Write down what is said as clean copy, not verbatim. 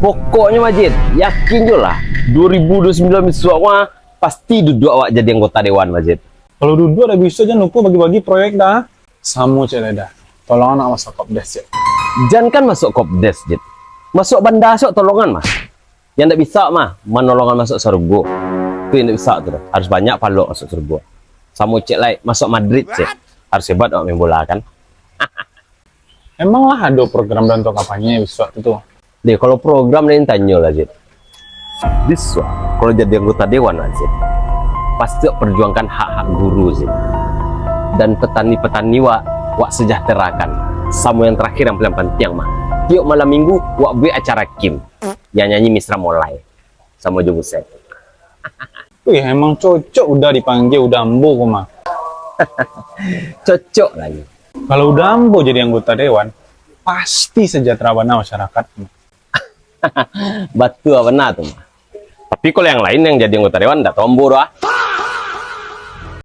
Pokoknya Majid, yakin je lah 2029 besok mah pasti duduk awak jadi anggota dewan Majid. Kalau duduk ada bisa jangan lupa bagi-bagi proyek dah. Samu cek dah. Tolong anak masuk kopdes ya. Jangan kan masuk kopdes Jid. Masuk banda sok tolongan mah. Yang ndak bisa mah menolongan masuk surga. Itu yang ndak bisa tuh. Harus banyak palo masuk surga. Samu cek lai masuk Madrid cek. Harus hebat awak main bola kan. Emang lah ada program dan untuk kampanye besok itu. Deh kalau program lain tanya lah Jid. Bisa kalau jadi anggota dewan lah Jid. Pasti perjuangkan hak-hak guru Jid. Dan petani-petani wak sejahterakan. Sama yang terakhir yang paling penting mah. Tiap malam minggu wak buat acara Kim. Yang nyanyi Misra Mulai sama Jogusek. Wih emang cocok udah dipanggil udah ambo kok mah. Cocok lagi. Kalau udah ambo jadi anggota dewan, pasti sejahtera benar masyarakat. Batu apa nah tuh mah. Tapi kalau yang lain yang jadi anggota dewan enggak tombo doa.